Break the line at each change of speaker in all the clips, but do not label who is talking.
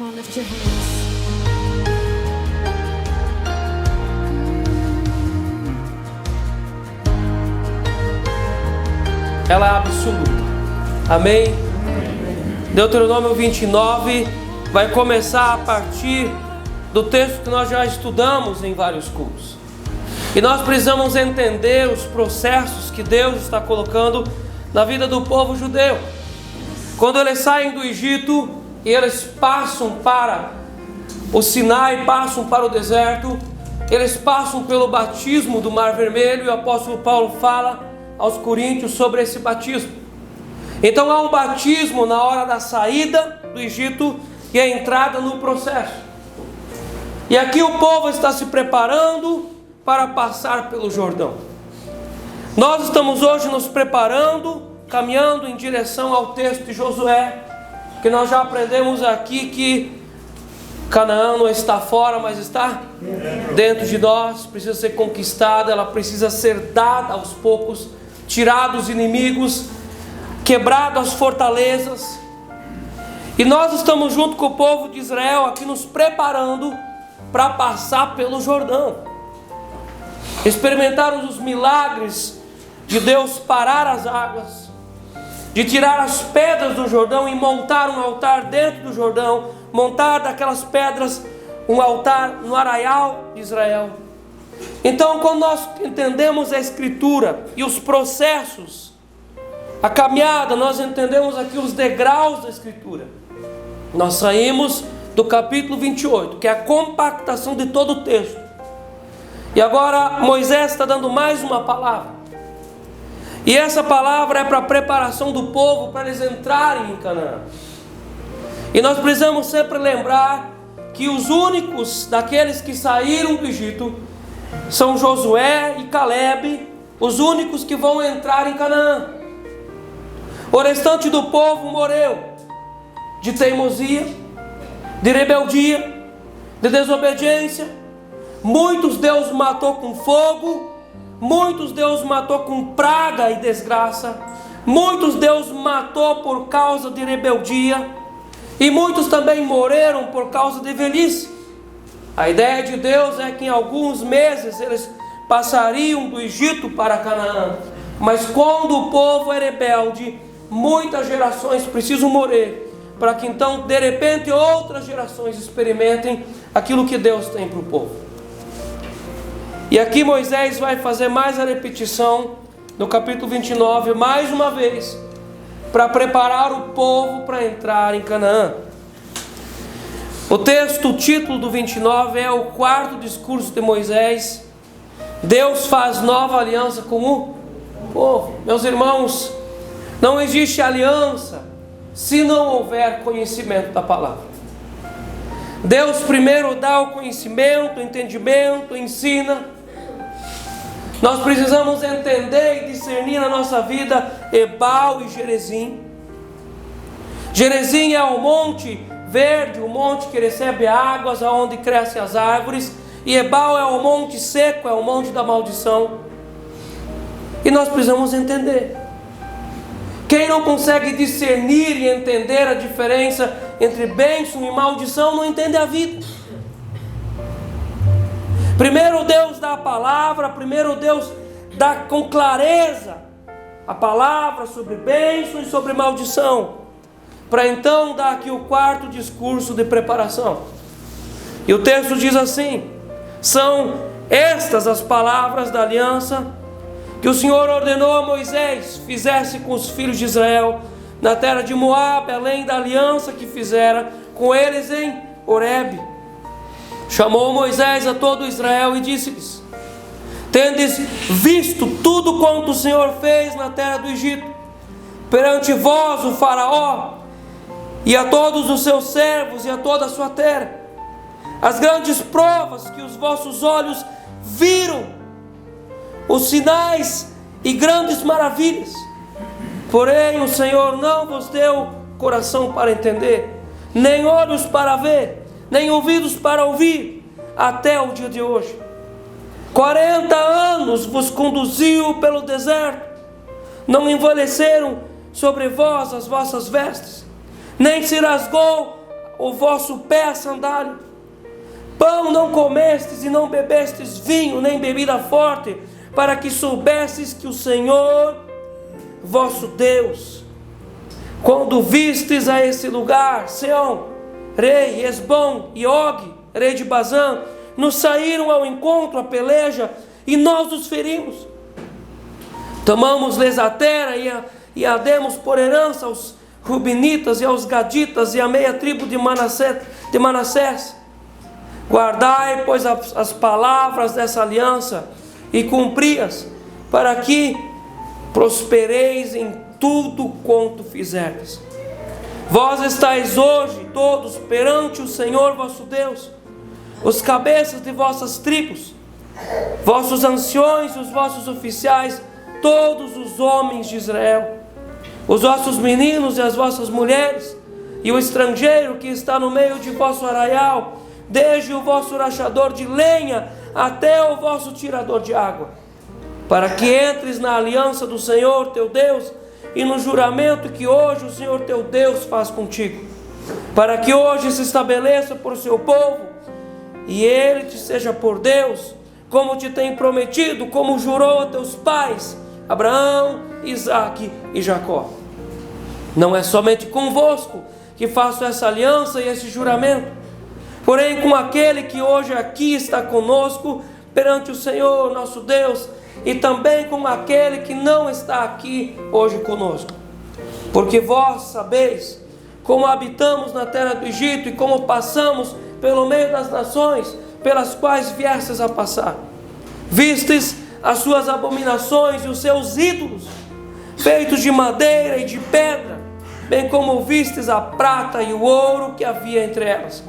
Come on, lift your hands.
Ela é absoluta. Amém? Deuteronômio 29 vai começar a partir do texto que nós já estudamos em vários cultos. E nós precisamos entender os processos que Deus está colocando na vida do povo judeu. Quando eles saem do Egito e eles passam para o Sinai, passam para o deserto, eles passam pelo batismo do Mar Vermelho, e o apóstolo Paulo fala aos coríntios sobre esse batismo. Então há um batismo na hora da saída do Egito e a entrada no processo. E aqui o povo está se preparando para passar pelo Jordão. Nós estamos hoje nos preparando, caminhando em direção ao texto de Josué, que nós já aprendemos aqui que Canaã não está fora, mas está dentro de nós, precisa ser conquistada, ela precisa ser dada aos poucos, tirados os inimigos, quebradas as fortalezas. E nós estamos junto com o povo de Israel aqui nos preparando para passar pelo Jordão, experimentar os milagres de Deus parar as águas, de tirar as pedras do Jordão e montar um altar dentro do Jordão, montar daquelas pedras um altar no arraial de Israel. Então, quando nós entendemos a Escritura e os processos, a caminhada, nós entendemos aqui os degraus da Escritura. Nós saímos do capítulo 28, que é a compactação de todo o texto. E agora Moisés está dando mais uma palavra. E essa palavra é para a preparação do povo para eles entrarem em Canaã. E nós precisamos sempre lembrar que os únicos daqueles que saíram do Egito são Josué e Calebe, os únicos que vão entrar em Canaã. O restante do povo morreu de teimosia, de rebeldia, de desobediência. Muitos Deus matou com fogo, muitos Deus matou com praga e desgraça, muitos Deus matou por causa de rebeldia, e muitos também morreram por causa de velhice. A ideia de Deus é que em alguns meses eles passariam do Egito para Canaã, mas quando o povo é rebelde, muitas gerações precisam morrer, para que então de repente outras gerações experimentem aquilo que Deus tem para o povo. E aqui Moisés vai fazer mais a repetição no capítulo 29, mais uma vez, para preparar o povo para entrar em Canaã. O texto, o título do 29 é o quarto discurso de Moisés. Deus faz nova aliança com o povo. Meus irmãos, não existe aliança se não houver conhecimento da palavra. Deus primeiro dá o conhecimento, o entendimento, ensina. Nós precisamos entender e discernir na nossa vida Ebal e Gerezim. Gerezim é o monte verde, o monte que recebe águas, aonde crescem as árvores. E Ebal é o monte seco, é o monte da maldição. E nós precisamos entender. Quem não consegue discernir e entender a diferença entre bênção e maldição, não entende a vida. Primeiro Deus dá a palavra, primeiro Deus dá com clareza a palavra sobre bênção e sobre maldição, para então dar aqui o quarto discurso de preparação. E o texto diz assim: são estas as palavras da aliança que o Senhor ordenou a Moisés fizesse com os filhos de Israel na terra de Moabe, além da aliança que fizera com eles em Horebe. Chamou Moisés a todo Israel e disse-lhes: tendes visto tudo quanto o Senhor fez na terra do Egito, perante vós o faraó, e a todos os seus servos e a toda a sua terra, as grandes provas que os vossos olhos viram, os sinais e grandes maravilhas. Porém o Senhor não vos deu coração para entender, nem olhos para ver, nem ouvidos para ouvir, até o dia de hoje. 40 anos vos conduziu pelo deserto, não envelheceram sobre vós as vossas vestes, nem se rasgou o vosso pé a sandália. Pão não comestes e não bebestes vinho, nem bebida forte, para que soubesses que o Senhor, vosso Deus, quando vistes a esse lugar, Seom, rei, Esbom e Og, rei de Bazã, nos saíram ao encontro, a peleja, e nós os ferimos. Tomamos-lhes a terra e a demos por herança aos Rubinitas e aos Gaditas e a meia tribo de Manassés. Guardai, pois, as palavras dessa aliança e cumpri-as, para que prospereis em tudo quanto fizerdes. Vós estáis hoje todos perante o Senhor vosso Deus, os cabeças de vossas tribos, vossos anciões, os vossos oficiais, todos os homens de Israel, os vossos meninos e as vossas mulheres, e o estrangeiro que está no meio de vosso arraial, desde o vosso rachador de lenha até o vosso tirador de água, para que entres na aliança do Senhor teu Deus e no juramento que hoje o Senhor teu Deus faz contigo, para que hoje se estabeleça por seu povo e ele te seja por Deus, como te tem prometido, como jurou a teus pais Abraão, Isaque e Jacó. Não é somente convosco que faço essa aliança e esse juramento, porém com aquele que hoje aqui está conosco perante o Senhor nosso Deus, e também com aquele que não está aqui hoje conosco. Porque vós sabeis como habitamos na terra do Egito e como passamos pelo meio das nações pelas quais viestes a passar. Vistes as suas abominações e os seus ídolos, feitos de madeira e de pedra, bem como vistes a prata e o ouro que havia entre elas,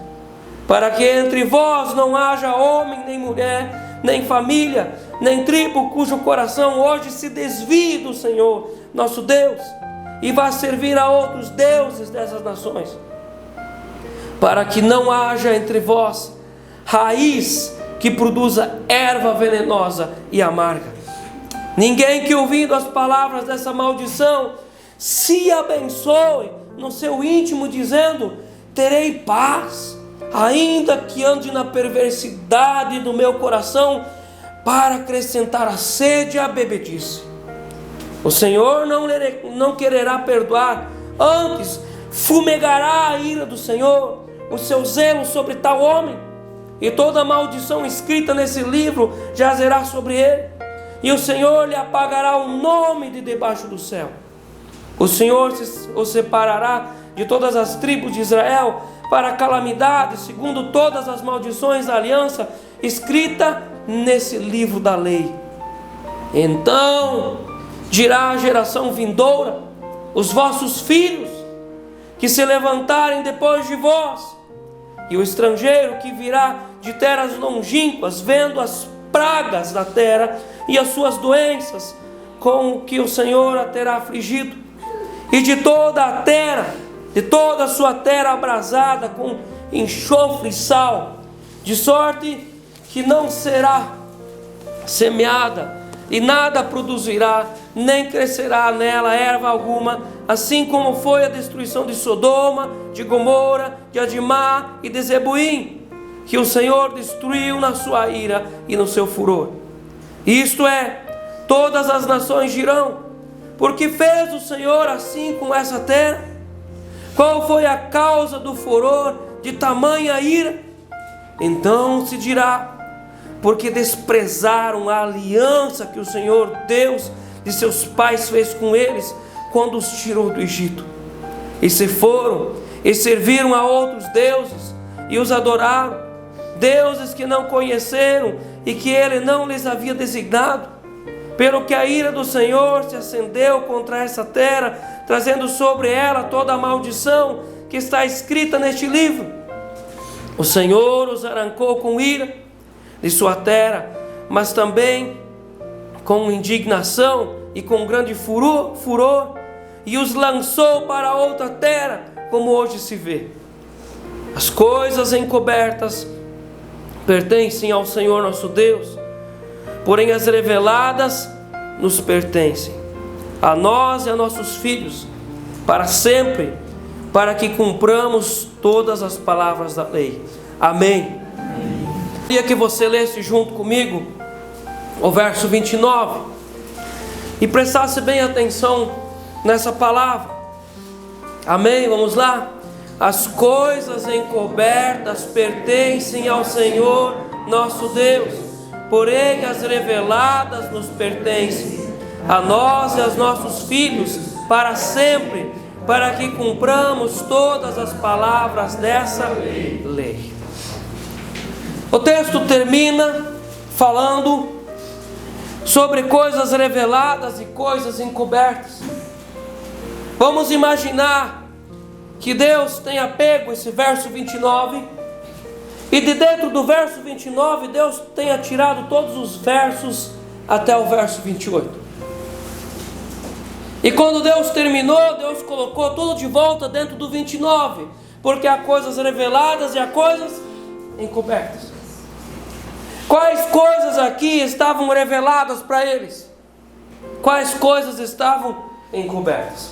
para que entre vós não haja homem, nem mulher, nem família, nem tribo, cujo coração hoje se desvie do Senhor, nosso Deus, e vá servir a outros deuses dessas nações, para que não haja entre vós raiz que produza erva venenosa e amarga. Ninguém que ouvindo as palavras dessa maldição se abençoe no seu íntimo, dizendo: terei paz, ainda que ande na perversidade do meu coração, para acrescentar a sede à bebedice. O Senhor não quererá perdoar, antes fumegará a ira do Senhor, o seu zelo sobre tal homem, e toda maldição escrita nesse livro jazerá sobre ele, e o Senhor lhe apagará o nome de debaixo do céu. O Senhor o separará de todas as tribos de Israel para a calamidade, segundo todas as maldições da aliança escrita nesse livro da lei. Então dirá a geração vindoura, os vossos filhos que se levantarem depois de vós, e o estrangeiro que virá de terras longínquas, vendo as pragas da terra e as suas doenças, com que o Senhor a terá afligido, e de toda a terra, de toda a sua terra abrasada com enxofre e sal, de sorte que não será semeada e nada produzirá, nem crescerá nela erva alguma, assim como foi a destruição de Sodoma, de Gomorra, de Adimá e de Zeboim, que o Senhor destruiu na sua ira e no seu furor. Isto é, todas as nações dirão: porque fez o Senhor assim com essa terra? Qual foi a causa do furor de tamanha ira? Então se dirá: porque desprezaram a aliança que o Senhor Deus de seus pais fez com eles quando os tirou do Egito, e se foram e serviram a outros deuses e os adoraram, deuses que não conheceram e que ele não lhes havia designado, pelo que a ira do Senhor se acendeu contra essa terra, trazendo sobre ela toda a maldição que está escrita neste livro. O Senhor os arrancou com ira de sua terra, mas também com indignação e com grande furor, e os lançou para outra terra, como hoje se vê. As coisas encobertas pertencem ao Senhor nosso Deus, porém as reveladas nos pertencem, a nós e a nossos filhos, para sempre, para que cumpramos todas as palavras da lei. Amém. Queria que você lesse junto comigo o verso 29 e prestasse bem atenção nessa palavra. Amém, vamos lá. As coisas encobertas pertencem ao Senhor nosso Deus, porém as reveladas nos pertencem, a nós e aos nossos filhos, para sempre, para que cumpramos todas as palavras dessa lei. O texto termina falando sobre coisas reveladas e coisas encobertas. Vamos imaginar que Deus tenha pego esse verso 29 e de dentro do verso 29 Deus tenha tirado todos os versos até o verso 28. E quando Deus terminou, Deus colocou tudo de volta dentro do 29, porque há coisas reveladas e há coisas encobertas. Quais coisas aqui estavam reveladas para eles? Quais coisas estavam encobertas?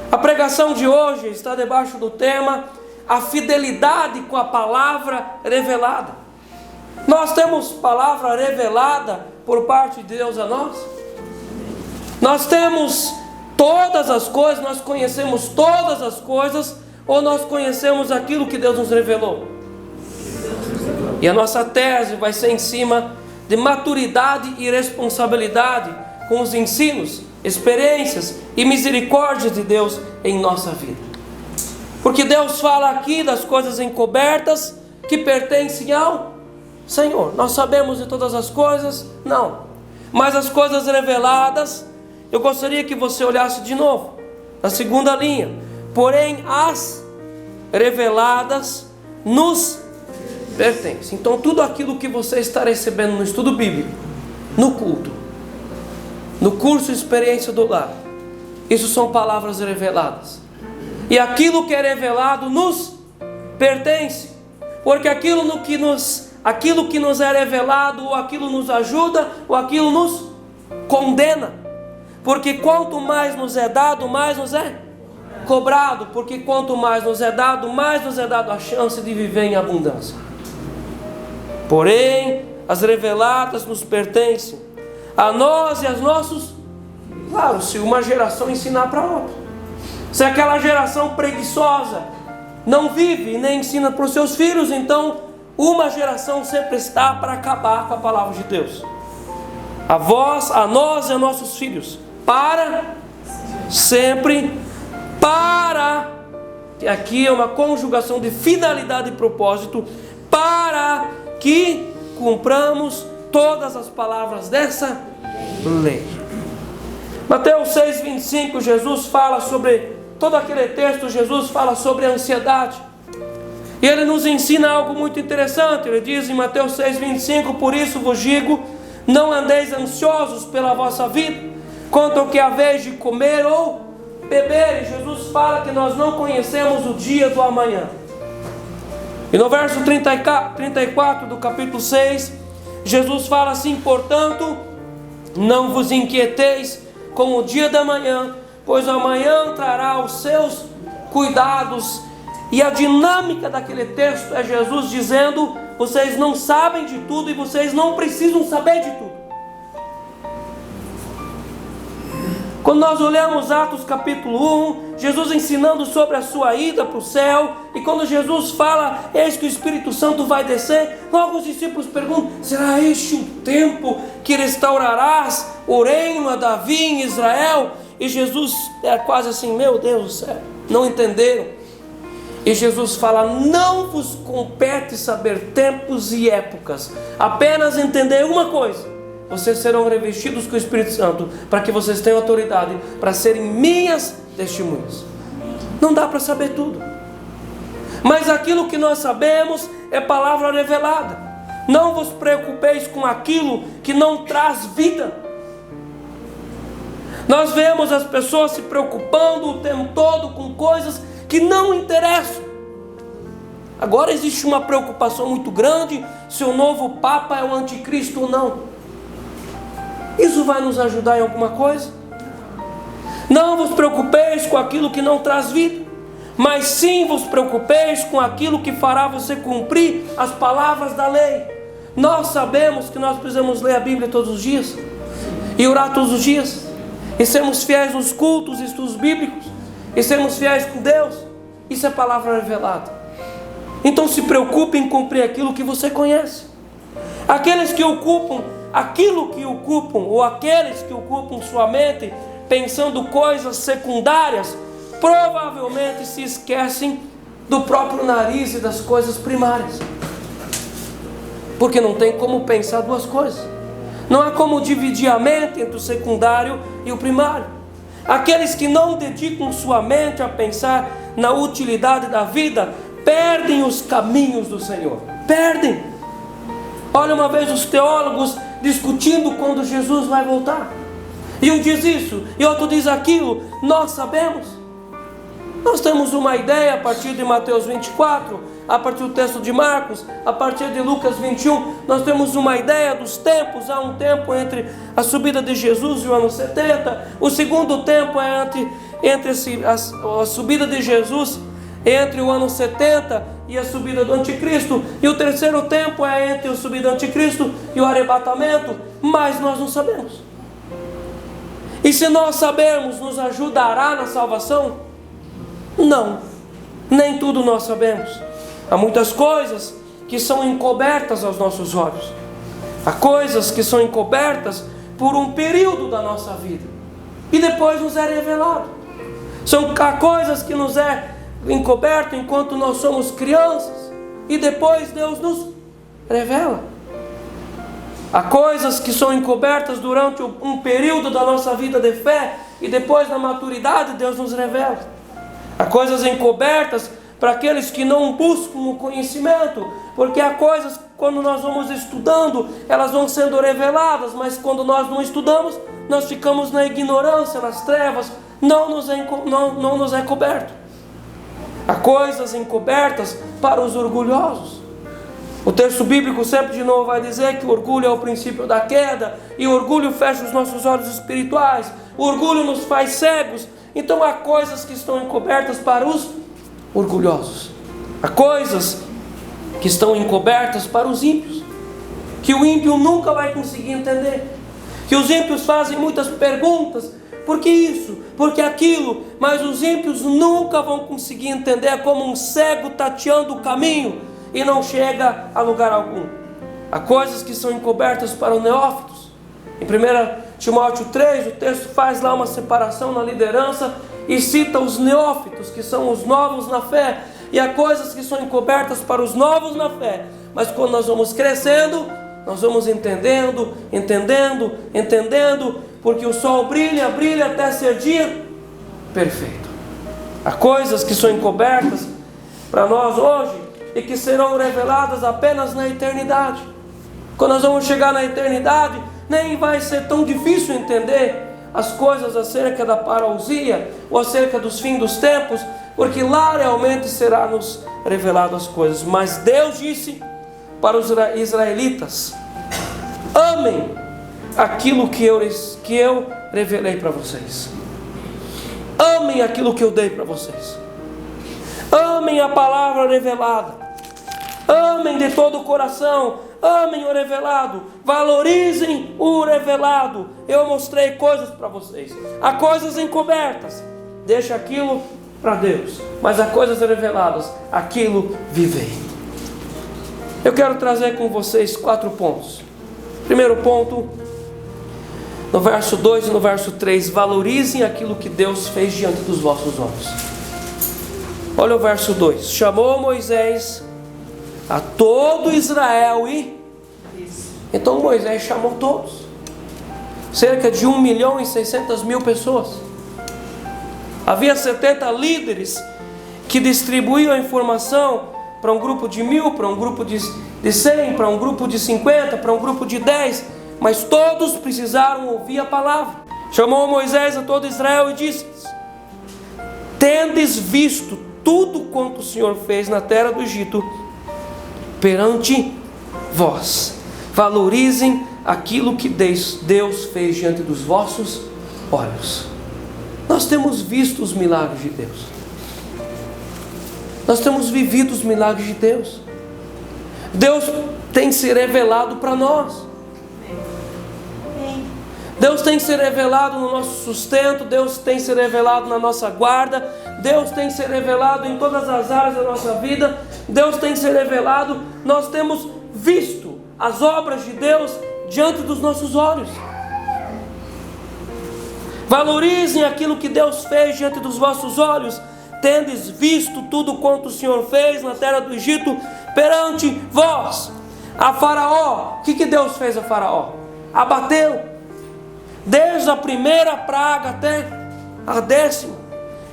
A pregação de hoje está debaixo do tema a fidelidade com a palavra revelada. Nós temos palavra revelada por parte de Deus a nós? Nós temos todas as coisas, nós conhecemos todas as coisas, ou nós conhecemos aquilo que Deus nos revelou? E a nossa tese vai ser em cima de maturidade e responsabilidade com os ensinos, experiências e misericórdias de Deus em nossa vida. Porque Deus fala aqui das coisas encobertas que pertencem ao Senhor. Nós sabemos de todas as coisas? Não. Mas as coisas reveladas, eu gostaria que você olhasse de novo, na segunda linha. Porém, as reveladas nos pertencem. Então, tudo aquilo que você está recebendo no estudo bíblico, no culto, no curso Experiência do Lar, isso são palavras reveladas. E aquilo que é revelado nos pertence, porque aquilo que nos é revelado, ou aquilo nos ajuda, ou aquilo nos condena. Porque quanto mais nos é dado, mais nos é cobrado. Porque quanto mais nos é dado, mais nos é dado a chance de viver em abundância. Porém, as reveladas nos pertencem, a nós e aos nossos. Claro, se uma geração ensinar para outra. Se aquela geração preguiçosa não vive e nem ensina para os seus filhos, então uma geração sempre está para acabar com a palavra de Deus. A vós, a nós e a nossos filhos, para sempre, para, e aqui é uma conjugação de finalidade e propósito, para que cumpramos todas as palavras dessa lei. Mateus 6,25, Jesus fala sobre, todo aquele texto, Jesus fala sobre a ansiedade. E ele nos ensina algo muito interessante. Ele diz em Mateus 6,25, por isso vos digo, não andeis ansiosos pela vossa vida, quanto ao que haveis de comer ou beber. E Jesus fala que nós não conhecemos o dia do amanhã. E no verso 34 do capítulo 6, Jesus fala assim, portanto, não vos inquieteis com o dia da manhã, pois amanhã trará os seus cuidados. E a dinâmica daquele texto é Jesus dizendo, vocês não sabem de tudo e vocês não precisam saber de tudo. Quando nós olhamos Atos capítulo 1, Jesus ensinando sobre a sua ida para o céu, e quando Jesus fala, eis que o Espírito Santo vai descer, logo os discípulos perguntam, será este o tempo que restaurarás o reino a Davi em Israel? E Jesus é quase assim, meu Deus do céu, não entenderam. E Jesus fala, não vos compete saber tempos e épocas, apenas entender uma coisa, vocês serão revestidos com o Espírito Santo, para que vocês tenham autoridade, para serem minhas testemunhas. Não dá para saber tudo, mas aquilo que nós sabemos é palavra revelada. Não vos preocupeis com aquilo que não traz vida. Nós vemos as pessoas se preocupando o tempo todo com coisas que não interessam. Agora existe uma preocupação muito grande se o novo Papa é o anticristo ou não. Isso vai nos ajudar em alguma coisa? Não vos preocupeis com aquilo que não traz vida, mas sim vos preocupeis com aquilo que fará você cumprir as palavras da lei. Nós sabemos que nós precisamos ler a Bíblia todos os dias, e orar todos os dias, e sermos fiéis nos cultos e estudos bíblicos, e sermos fiéis com Deus. Isso é palavra revelada. Então se preocupe em cumprir aquilo que você conhece. Aqueles que ocupam aquilo que ocupam, ou aqueles que ocupam sua mente pensando coisas secundárias, provavelmente se esquecem do próprio nariz e das coisas primárias, porque não tem como pensar duas coisas. Não há como dividir a mente entre o secundário e o primário. Aqueles que não dedicam sua mente a pensar na utilidade da vida, perdem os caminhos do Senhor. Perdem. Olha uma vez os teólogos discutindo quando Jesus vai voltar. E um diz isso, e outro diz aquilo. Nós sabemos. Nós temos uma ideia a partir de Mateus 24, a partir do texto de Marcos, a partir de Lucas 21. Nós temos uma ideia dos tempos. Há um tempo entre a subida de Jesus e o ano 70. O segundo tempo é entre a subida de Jesus entre o ano 70 e a subida do anticristo. E o terceiro tempo é entre a subida do anticristo e o arrebatamento. Mas nós não sabemos. E se nós sabermos, nos ajudará na salvação? Não, nem tudo nós sabemos. Há muitas coisas que são encobertas aos nossos olhos. Há coisas que são encobertas por um período da nossa vida, e depois nos é revelado. Há coisas que nos é encoberto enquanto nós somos crianças, e depois Deus nos revela. Há coisas que são encobertas durante um período da nossa vida de fé, e depois na maturidade Deus nos revela. Há coisas encobertas para aqueles que não buscam o conhecimento, porque há coisas que quando nós vamos estudando, elas vão sendo reveladas, mas quando nós não estudamos, nós ficamos na ignorância, nas trevas, não nos é coberto. Há coisas encobertas para os orgulhosos. O texto bíblico sempre de novo vai dizer que o orgulho é o princípio da queda, e o orgulho fecha os nossos olhos espirituais, o orgulho nos faz cegos. Então há coisas que estão encobertas para os orgulhosos. Há coisas que estão encobertas para os ímpios, que o ímpio nunca vai conseguir entender. Que os ímpios fazem muitas perguntas: por que isso? Por que aquilo? Mas os ímpios nunca vão conseguir entender. É como um cego tateando o caminho e não chega a lugar algum. Há coisas que são encobertas para os neófitos. Em 1 Timóteo 3, o texto faz lá uma separação na liderança e cita os neófitos, que são os novos na fé. E há coisas que são encobertas para os novos na fé, mas quando nós vamos crescendo, nós vamos entendendo, porque o sol brilha até ser dia perfeito. Há coisas que são encobertas para nós hoje e que serão reveladas apenas na eternidade. Quando nós vamos chegar na eternidade, nem vai ser tão difícil entender as coisas acerca da parousia ou acerca dos fins dos tempos, porque lá realmente será nos revelado as coisas. Mas Deus disse para os israelitas: amem aquilo que eu revelei para vocês. Amem aquilo que eu dei para vocês. Amem a palavra revelada. Amem de todo o coração. Amem o revelado. Valorizem o revelado. Eu mostrei coisas para vocês. Há coisas encobertas. Deixa aquilo para Deus. Mas há coisas reveladas. Aquilo vivei. Eu quero trazer com vocês 4 pontos. Primeiro ponto, no verso 2 e no verso 3. Valorizem aquilo que Deus fez diante dos vossos olhos. Olha o verso 2. Chamou Moisés a todo Israel e... Então Moisés chamou todos. Cerca de 1.600.000 pessoas. Havia 70 líderes que distribuíam a informação para um grupo de 1.000, para um grupo de 100, para um grupo de 50, para um grupo de 10. Mas todos precisaram ouvir a palavra. Chamou Moisés a todo Israel e disse-lhes: tendes visto tudo quanto o Senhor fez na terra do Egito perante vós. Valorizem aquilo que Deus fez diante dos vossos olhos. Nós temos visto os milagres de Deus. Nós temos vivido os milagres de Deus. Deus tem se revelado para nós. Deus tem se revelado no nosso sustento. Deus tem se revelado na nossa guarda. Deus tem se revelado em todas as áreas da nossa vida. Deus tem se revelado. Nós temos visto as obras de Deus diante dos nossos olhos. Valorizem aquilo que Deus fez diante dos vossos olhos. Tendes visto tudo quanto o Senhor fez na terra do Egito perante vós. A Faraó, o que Deus fez a Faraó? Abateu. Desde a primeira praga até a 10ª.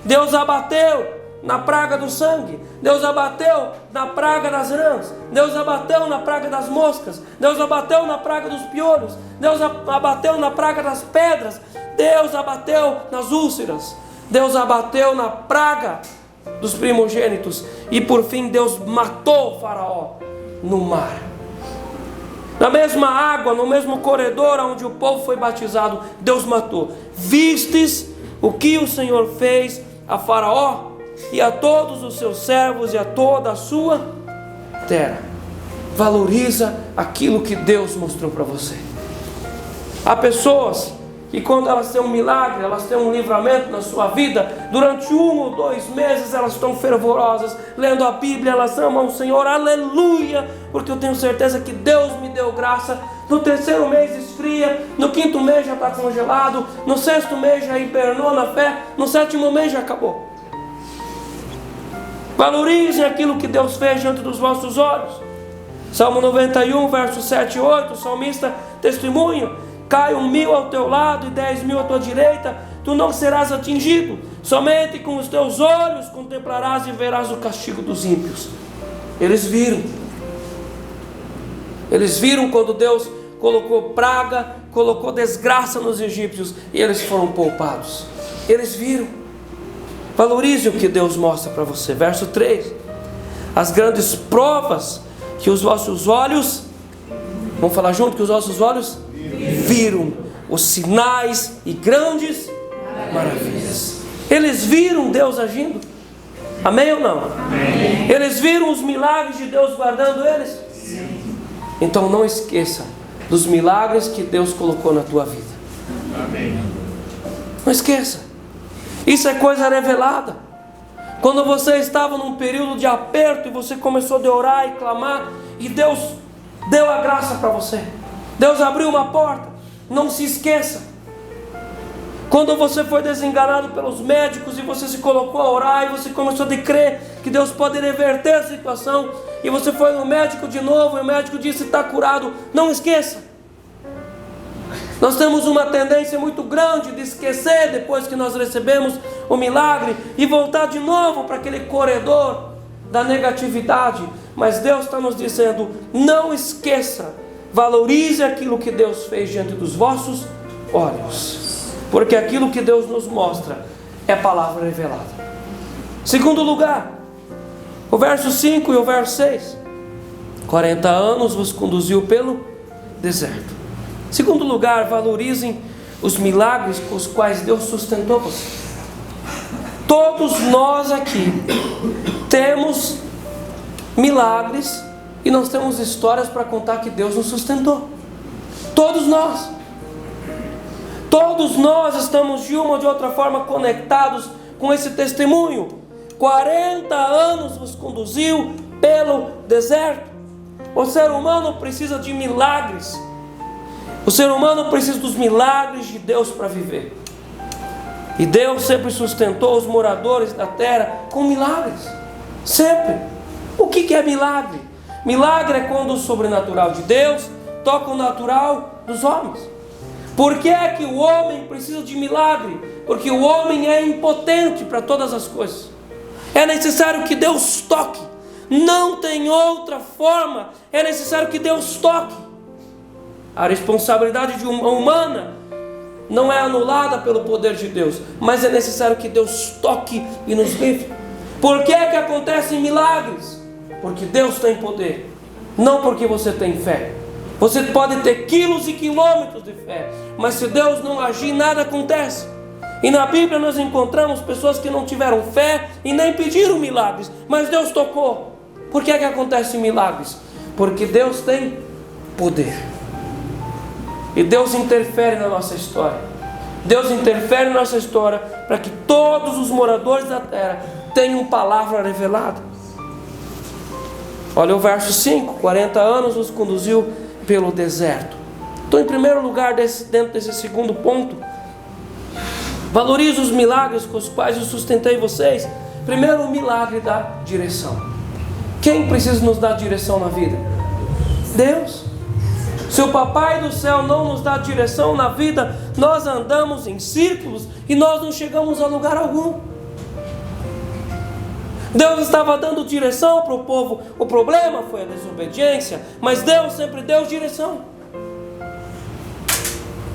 Deus abateu na praga do sangue. Deus abateu na praga das rãs. Deus abateu na praga das moscas. Deus abateu na praga dos piolhos. Deus abateu na praga das pedras. Deus abateu nas úlceras. Deus abateu na praga dos primogênitos. E por fim Deus matou o Faraó no mar. Na mesma água, no mesmo corredor onde o povo foi batizado, Deus matou. Vistes o que o Senhor fez a Faraó e a todos os seus servos e a toda a sua terra. Valoriza aquilo que Deus mostrou para você. Há pessoas que quando elas têm um milagre, elas têm um livramento na sua vida, durante 1 ou 2 meses elas estão fervorosas, lendo a Bíblia, elas amam o Senhor, aleluia, porque eu tenho certeza que Deus me deu graça. No 3º mês esfria, no 5º mês já está congelado, no 6º mês já hibernou na fé, no 7º mês já acabou. Valorizem aquilo que Deus fez diante dos vossos olhos. Salmo 91, versos 7 e 8, o salmista testemunha: cai 1.000 ao teu lado e 10.000 à tua direita, tu não serás atingido. Somente com os teus olhos contemplarás e verás o castigo dos ímpios. Eles viram. Eles viram quando Deus colocou praga, colocou desgraça nos egípcios e eles foram poupados. Eles viram. Valorize o que Deus mostra para você. Verso 3: as grandes provas que os vossos olhos, vamos falar junto, que os vossos olhos viram, os sinais e grandes maravilhas. Eles viram Deus agindo. Amém ou não? Amém. Eles viram os milagres de Deus guardando eles? Sim. Então não esqueça dos milagres que Deus colocou na tua vida. Amém. Não esqueça. Isso é coisa revelada. Quando você estava num período de aperto e você começou a orar e clamar, e Deus deu a graça para você, Deus abriu uma porta. Não se esqueça. Quando você foi desenganado pelos médicos e você se colocou a orar e você começou a crer que Deus pode reverter a situação, e você foi no médico de novo e o médico disse: está curado. Não esqueça. Nós temos uma tendência muito grande de esquecer depois que nós recebemos o milagre e voltar de novo para aquele corredor da negatividade. Mas Deus está nos dizendo: não esqueça, valorize aquilo que Deus fez diante dos vossos olhos, porque aquilo que Deus nos mostra é palavra revelada. Segundo lugar, o verso 5 e o verso 6: 40 anos vos conduziu pelo deserto. Segundo lugar, valorizem os milagres com os quais Deus sustentou você. Todos nós aqui temos milagres e nós temos histórias para contar que Deus nos sustentou. Todos nós. Todos nós estamos de uma ou de outra forma conectados com esse testemunho. 40 anos vos conduziu pelo deserto. O ser humano precisa de milagres. O ser humano precisa dos milagres de Deus para viver. E Deus sempre sustentou os moradores da terra com milagres. Sempre. O que é milagre? Milagre é quando o sobrenatural de Deus toca o natural dos homens. Por que é que o homem precisa de milagre? Porque o homem é impotente para todas as coisas. É necessário que Deus toque. Não tem outra forma. É necessário que Deus toque. A responsabilidade humana não é anulada pelo poder de Deus, mas é necessário que Deus toque e nos livre. Por que é que acontecem milagres? Porque Deus tem poder, não porque você tem fé. Você pode ter quilos e quilômetros de fé, mas se Deus não agir, nada acontece. E na Bíblia nós encontramos pessoas que não tiveram fé e nem pediram milagres, mas Deus tocou. Por que acontecem milagres? Porque Deus tem poder. E Deus interfere na nossa história. Deus interfere na nossa história para que todos os moradores da terra tenham palavra revelada. Olha o verso 5: 40 anos os conduziu pelo deserto. Então, em primeiro lugar, dentro desse segundo ponto, valorize os milagres com os quais eu sustentei vocês. Primeiro, o milagre da direção. Quem precisa nos dar direção na vida? Deus. Se o Papai do céu não nos dá direção na vida, nós andamos em círculos e nós não chegamos a lugar algum. Deus estava dando direção para o povo. O problema foi a desobediência, mas Deus sempre deu direção.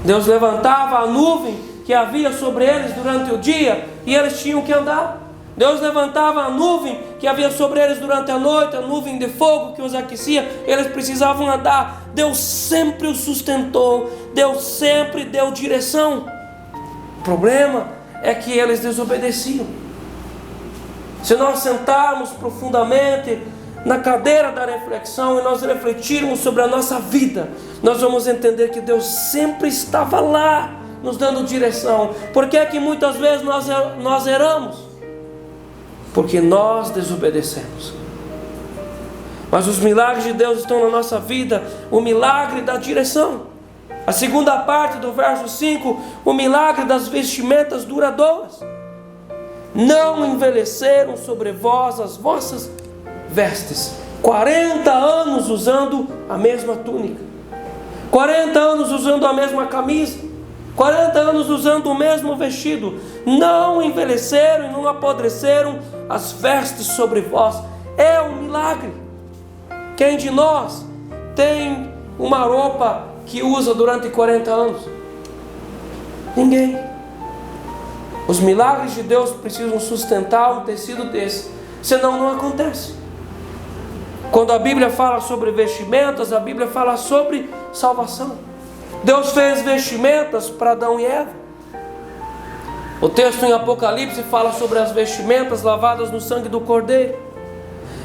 Deus levantava a nuvem que havia sobre eles durante o dia e eles tinham que andar. Deus levantava a nuvem que havia sobre eles durante a noite, a nuvem de fogo que os aquecia, eles precisavam andar. Deus sempre os sustentou, Deus sempre deu direção. O problema é que eles desobedeciam. Se nós sentarmos profundamente na cadeira da reflexão e nós refletirmos sobre a nossa vida, nós vamos entender que Deus sempre estava lá, nos dando direção. Por que é que muitas vezes nós erramos? Porque nós desobedecemos. Mas os milagres de Deus estão na nossa vida. O milagre da direção. A segunda parte do verso 5, o milagre das vestimentas duradouras. Não envelheceram sobre vós as vossas vestes. 40 anos usando a mesma túnica, 40 anos usando a mesma camisa, 40 anos usando o mesmo vestido. Não envelheceram e não apodreceram as vestes sobre vós. É um milagre. Quem de nós tem uma roupa que usa durante 40 anos? Ninguém. Os milagres de Deus precisam sustentar um tecido desse, senão não acontece. Quando a Bíblia fala sobre vestimentas, a Bíblia fala sobre salvação. Deus fez vestimentas para Adão e Eva. O texto em Apocalipse fala sobre as vestimentas lavadas no sangue do Cordeiro.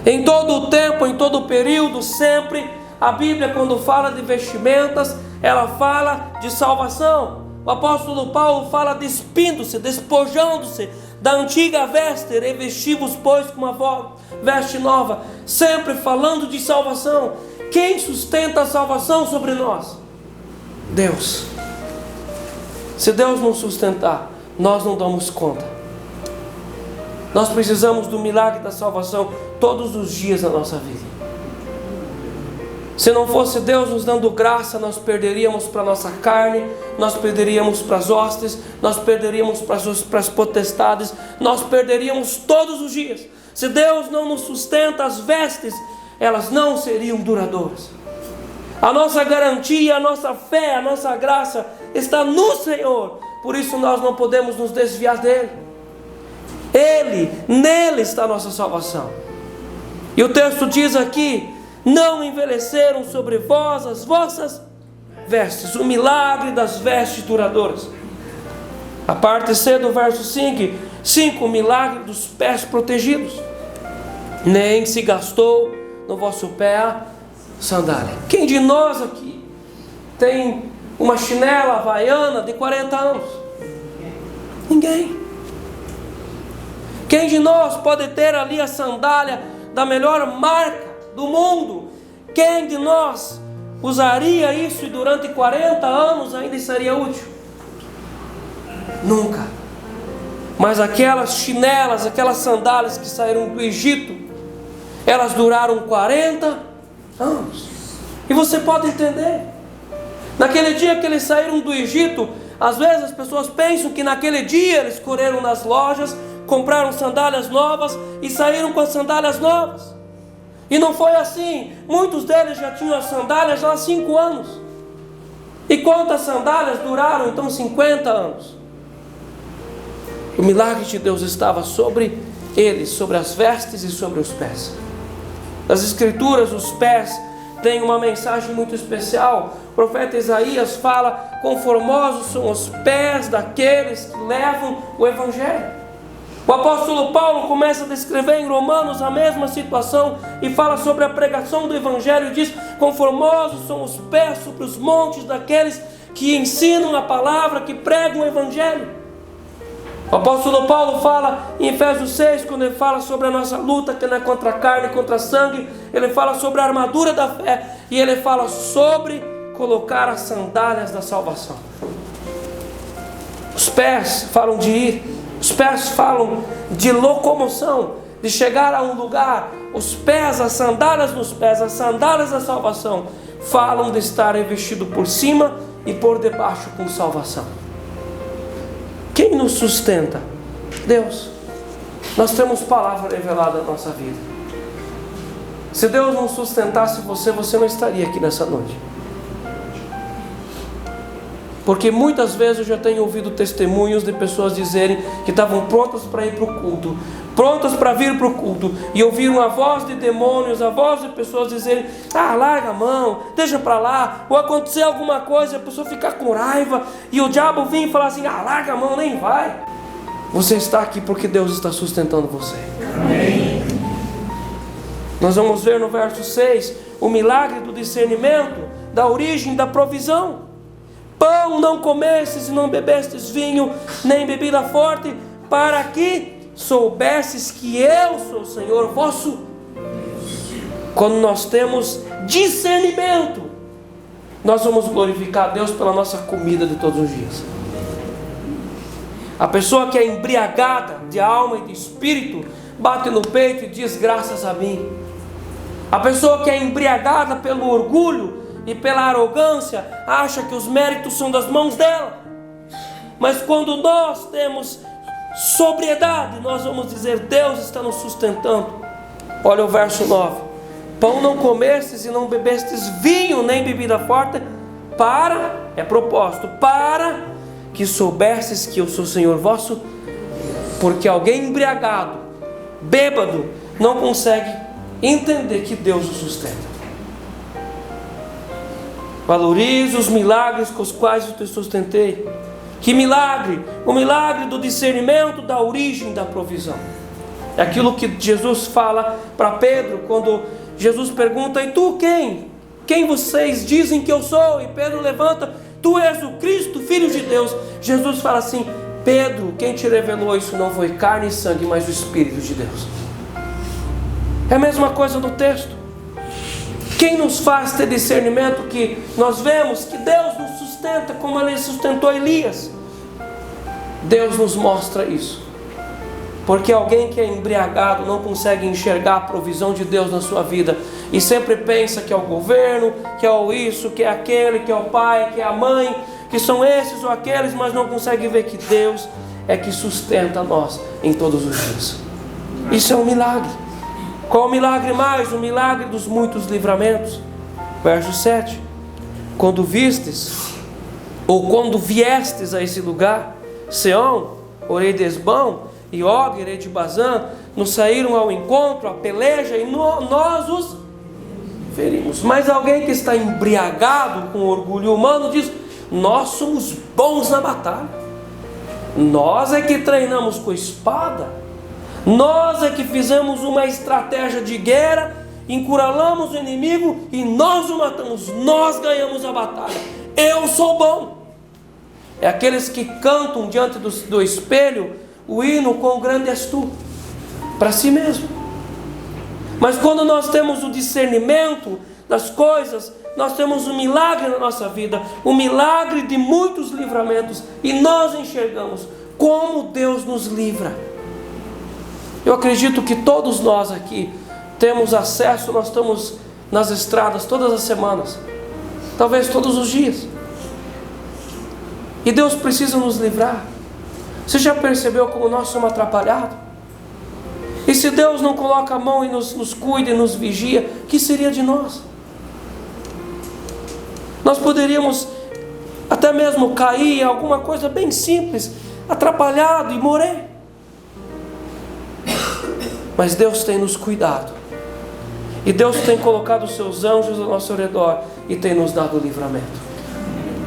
Em todo o tempo, em todo o período, sempre a Bíblia, quando fala de vestimentas, ela fala de salvação. O apóstolo Paulo fala despindo-se, despojando-se da antiga veste, revesti-vos, pois, com uma veste nova, sempre falando de salvação. Quem sustenta a salvação sobre nós? Deus. Se Deus não sustentar, nós não damos conta. Nós precisamos do milagre da salvação todos os dias da nossa vida. Se não fosse Deus nos dando graça, nós perderíamos para a nossa carne, nós perderíamos para as hostes, nós perderíamos para as potestades, nós perderíamos todos os dias. Se Deus não nos sustenta, as vestes, elas não seriam duradouras. A nossa garantia, a nossa fé, a nossa graça está no Senhor. Por isso nós não podemos nos desviar dele. Nele está a nossa salvação. E o texto diz aqui: não envelheceram sobre vós as vossas vestes. O milagre das vestes duradouras. A parte C do verso 5, o milagre dos pés protegidos. Nem se gastou no vosso pé a sandália. Quem de nós aqui tem uma chinela havaiana de 40 anos? Ninguém. Quem de nós pode ter ali a sandália da melhor marca do mundo? Quem de nós usaria isso e durante 40 anos ainda seria útil? Nunca. Mas aquelas chinelas, aquelas sandálias que saíram do Egito, elas duraram 40 anos. E você pode entender. Naquele dia que eles saíram do Egito, às vezes as pessoas pensam que naquele dia eles correram nas lojas, compraram sandálias novas e saíram com as sandálias novas. E não foi assim. Muitos deles já tinham as sandálias há 5 anos. E quantas sandálias duraram então 50 anos? O milagre de Deus estava sobre eles, sobre as vestes e sobre os pés. Nas Escrituras, os pés tem uma mensagem muito especial. O profeta Isaías fala: conformosos são os pés daqueles que levam o Evangelho. O apóstolo Paulo começa a descrever em Romanos a mesma situação e fala sobre a pregação do Evangelho e diz: conformosos são os pés sobre os montes daqueles que ensinam a palavra, que pregam o Evangelho. O apóstolo Paulo fala em Efésios 6, quando ele fala sobre a nossa luta, que não é contra a carne e contra a sangue, ele fala sobre a armadura da fé, e ele fala sobre colocar as sandálias da salvação. Os pés falam de ir, os pés falam de locomoção, de chegar a um lugar. Os pés, as sandálias nos pés, as sandálias da salvação, falam de estar revestido por cima e por debaixo com salvação. Quem nos sustenta? Deus. Nós temos palavra revelada na nossa vida. Se Deus não sustentasse você, você não estaria aqui nessa noite. Porque muitas vezes eu já tenho ouvido testemunhos de pessoas dizerem que estavam prontas para ir para o culto, prontas para vir para o culto, e ouviram a voz de demônios, a voz de pessoas dizerem: larga a mão, deixa para lá, ou acontecer alguma coisa, a pessoa ficar com raiva, e o diabo vir e falar assim: larga a mão, nem vai. Você está aqui porque Deus está sustentando você. Amém. Nós vamos ver no verso 6 o milagre do discernimento, da origem da provisão. Pão não comestes e não bebestes vinho, nem bebida forte, para que soubesses que eu sou o Senhor vosso Deus. Quando nós temos discernimento, nós vamos glorificar a Deus pela nossa comida de todos os dias. A pessoa que é embriagada de alma e de espírito, bate no peito e diz: graças a mim. A pessoa que é embriagada pelo orgulho e pela arrogância, acha que os méritos são das mãos dela. Mas quando nós temos sobriedade, nós vamos dizer: Deus está nos sustentando. Olha o verso 9: pão não comestes e não bebestes vinho, nem bebida forte, é propósito, para que soubesses que eu sou o Senhor vosso. Porque alguém embriagado, bêbado, não consegue entender que Deus o sustenta. Valorize os milagres com os quais eu te sustentei. Que milagre? O milagre do discernimento da origem da provisão. É aquilo que Jesus fala para Pedro, quando Jesus pergunta: e tu quem? Quem vocês dizem que eu sou? E Pedro levanta: tu és o Cristo, Filho de Deus. Jesus fala assim: Pedro, quem te revelou isso não foi carne e sangue, mas o Espírito de Deus. É a mesma coisa do texto. Quem nos faz ter discernimento, que nós vemos que Deus nos sustenta, como Ele sustentou Elias. Deus nos mostra isso. Porque alguém que é embriagado não consegue enxergar a provisão de Deus na sua vida, e sempre pensa que é o governo, que é o isso, que é aquele, que é o pai, que é a mãe, que são esses ou aqueles, mas não consegue ver que Deus é que sustenta nós em todos os dias. Isso é um milagre. Qual o milagre mais? O milagre dos muitos livramentos. Verso 7: quando vistes, ou quando viestes a esse lugar, Seom, rei de Esbão, e Og, rei de Bazã, nos saíram ao encontro, a peleja, e nós os ferimos. Mas alguém que está embriagado com orgulho humano diz: nós somos bons na batalha, nós é que treinamos com espada, nós é que fizemos uma estratégia de guerra, encurralamos o inimigo e nós o matamos, nós ganhamos a batalha, eu sou bom. É aqueles que cantam diante do espelho o hino "Quão grande és tu", para si mesmo. Mas quando nós temos o discernimento das coisas, nós temos um milagre na nossa vida, um milagre de muitos livramentos, e nós enxergamos como Deus nos livra. Eu acredito que todos nós aqui temos acesso, nós estamos nas estradas todas as semanas, talvez todos os dias, e Deus precisa nos livrar. Você já percebeu como nós somos atrapalhados? E se Deus não coloca a mão e nos cuida e nos vigia, o que seria de nós? Nós poderíamos até mesmo cair em alguma coisa bem simples, atrapalhado e morrer. Mas Deus tem nos cuidado. E Deus tem colocado os seus anjos ao nosso redor e tem nos dado livramento.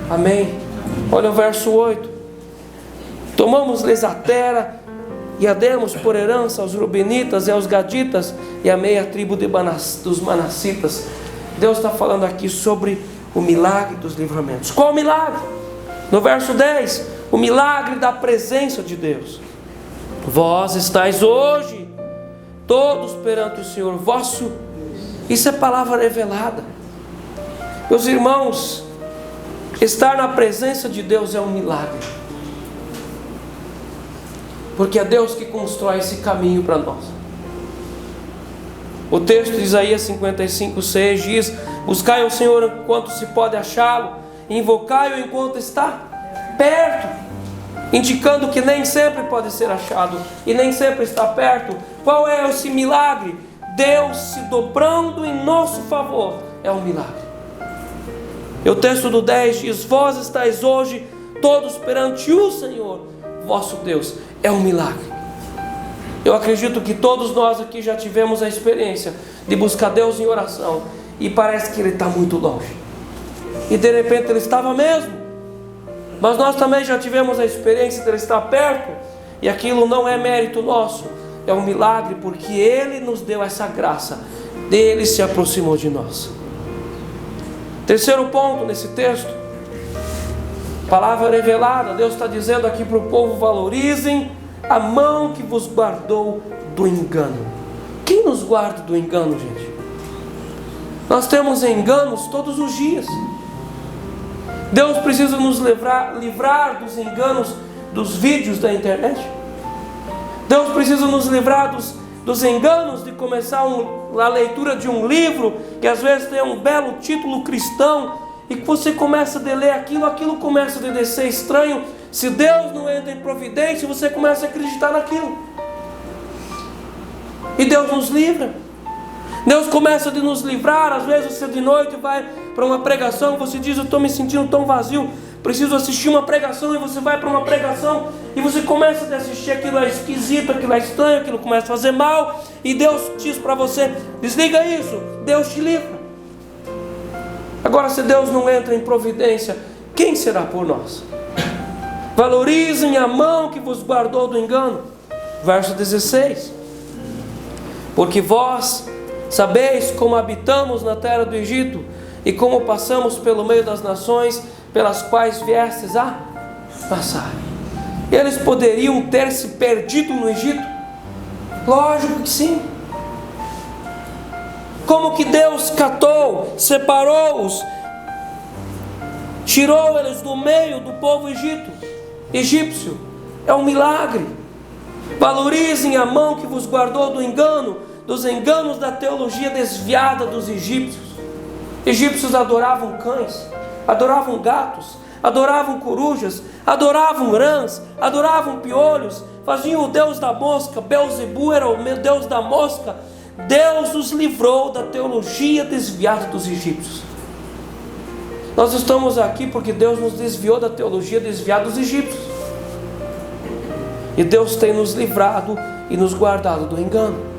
Amém? Olha o verso 8. Tomamos-lhes a terra e a demos por herança aos Rubenitas e aos Gaditas e a meia tribo dos Manassitas. Deus está falando aqui sobre o milagre dos livramentos. Qual o milagre? No verso 10, o milagre da presença de Deus. Vós estáis hoje todos perante o Senhor vosso. Isso é palavra revelada. Meus irmãos, estar na presença de Deus é um milagre, porque é Deus que constrói esse caminho para nós. O texto de Isaías 55:6 diz: buscai o Senhor enquanto se pode achá-lo, invocai-o enquanto está perto, indicando que nem sempre pode ser achado e nem sempre está perto. Qual é esse milagre? Deus se dobrando em nosso favor é um milagre. E o texto do 10 diz: vós estáis hoje todos perante o Senhor vosso Deus. É um milagre. Eu acredito que todos nós aqui já tivemos a experiência de buscar Deus em oração e parece que Ele está muito longe, e de repente Ele estava mesmo. Mas nós também já tivemos a experiência de Ele estar perto, e aquilo não é mérito nosso, é um milagre, porque Ele nos deu essa graça, Ele se aproximou de nós. Terceiro ponto nesse texto, palavra revelada. Deus está dizendo aqui para o povo: valorizem a mão que vos guardou do engano. Quem nos guarda do engano, gente? Nós temos enganos todos os dias. Deus precisa nos livrar dos enganos dos vídeos da internet. Deus precisa nos livrar dos enganos de começar a leitura de um livro que às vezes tem um belo título cristão, e que você começa a ler aquilo começa a descer estranho. Se Deus não entra em providência, você começa a acreditar naquilo. E Deus nos livra. Deus começa de nos livrar. Às vezes você de noite vai para uma pregação, você diz: eu estou me sentindo tão vazio, preciso assistir uma pregação. E você vai para uma pregação e você começa a assistir, aquilo é esquisito, aquilo é estranho, aquilo começa a fazer mal, e Deus diz para você: desliga isso. Deus te livra. Agora, se Deus não entra em providência, quem será por nós? Valorizem a mão que vos guardou do engano. Verso 16: porque vós sabeis como habitamos na terra do Egito, e como passamos pelo meio das nações pelas quais viestes a passar. Eles poderiam ter se perdido no Egito? Lógico que sim. Como que Deus catou, separou-os, tirou eles do meio do povo egípcio? É um milagre. Valorizem a mão que vos guardou do engano, dos enganos da teologia desviada dos egípcios. Egípcios adoravam cães, adoravam gatos, adoravam corujas, adoravam rãs, adoravam piolhos, faziam o deus da mosca. Belzebu era o deus da mosca. Deus nos livrou da teologia desviada dos egípcios. Nós estamos aqui porque Deus nos desviou da teologia desviada dos egípcios, e Deus tem nos livrado e nos guardado do engano.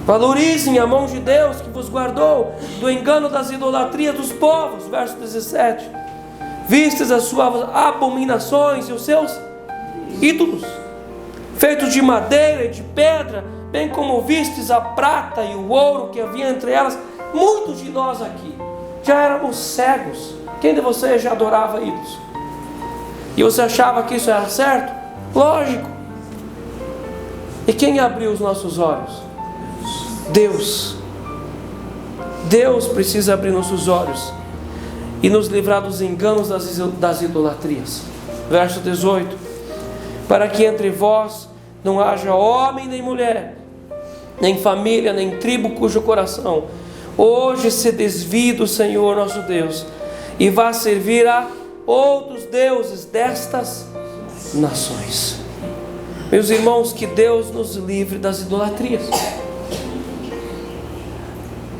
Valorizem a mão de Deus que vos guardou do engano das idolatrias dos povos. Verso 17: vistes as suas abominações e os seus ídolos, feitos de madeira e de pedra, bem como vistes a prata e o ouro que havia entre elas. Muitos de nós aqui já éramos cegos. Quem de vocês já adorava ídolos? E você achava que isso era certo? Lógico. E quem abriu os nossos olhos? Deus. Deus precisa abrir nossos olhos e nos livrar dos enganos das idolatrias. Verso 18: para que entre vós não haja homem nem mulher, nem família, nem tribo cujo coração hoje se desvie do Senhor nosso Deus, e vá servir a outros deuses destas nações. Meus irmãos, que Deus nos livre das idolatrias.